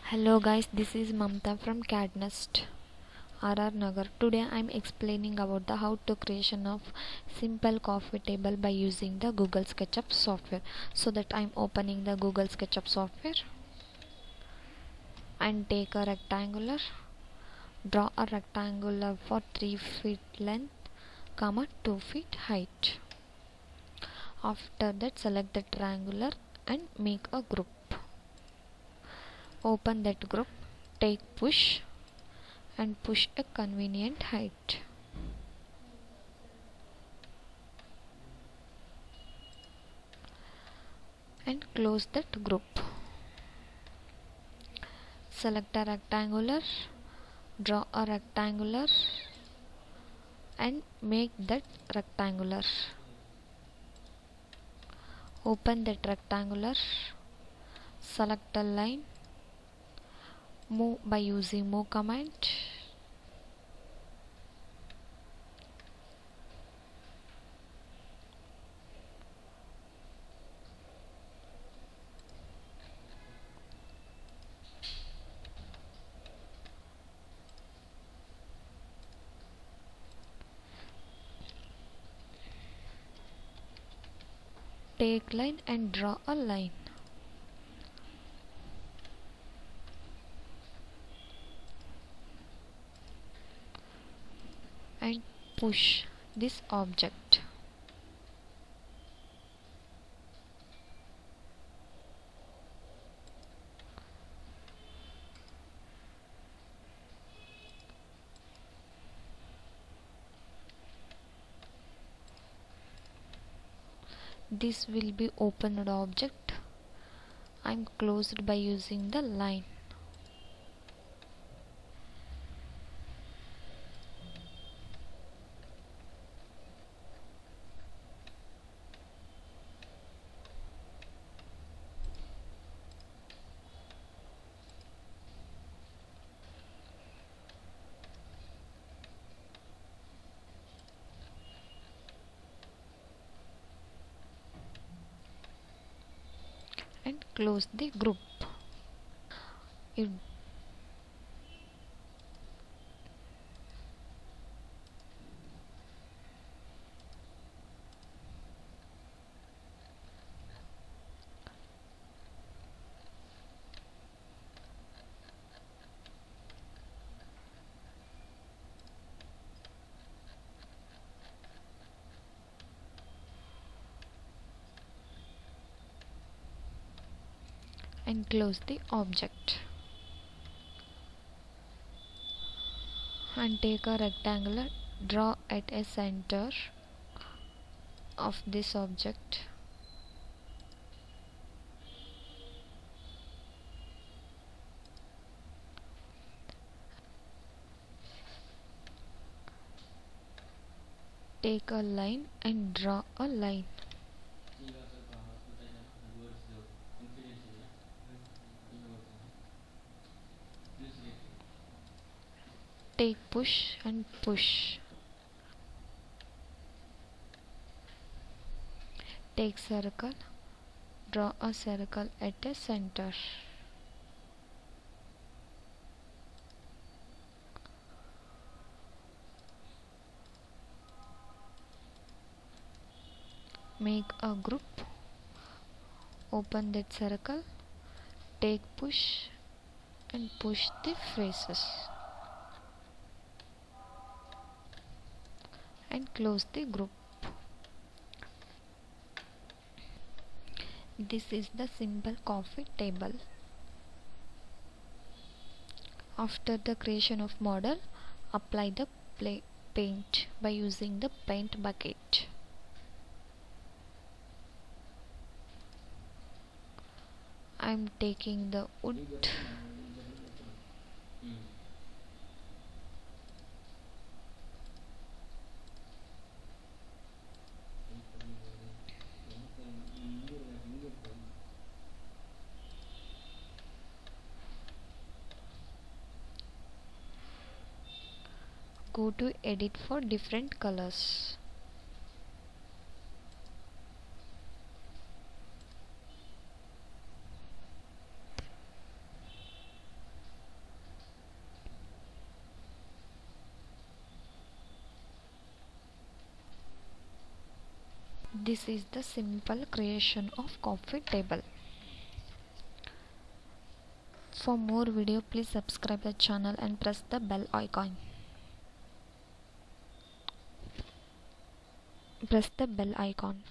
Hello guys, this is Mamta from Cadd RR Nagar. Today I am explaining about the how to creation of simple coffee table by using the Google SketchUp software. So that I am opening the Google SketchUp software and take a rectangular, draw a rectangular for 3 feet length, comma 2 feet height. After that select the triangular and make a group. Open that group, take push and push a convenient height. And close that group. Select a rectangular, draw a rectangular and make that rectangular. Open that rectangular, select a line, move by using move command. Take line and draw a line. And push this object. This will be opened object. I am closed by using the line. And close the group. If and close the object and take a rectangular, draw at a center of this object. Take a line and draw a line. Take push and push. Take circle, draw a circle at a center. Make a group, open that circle, take push and push the faces and close the group. This is the simple coffee table. After the creation of model, apply the paint by using the paint bucket. I am taking the wood go to edit for different colors. This is the simple creation of coffee table. For more video, please subscribe the channel and press the bell icon. Press the bell icon.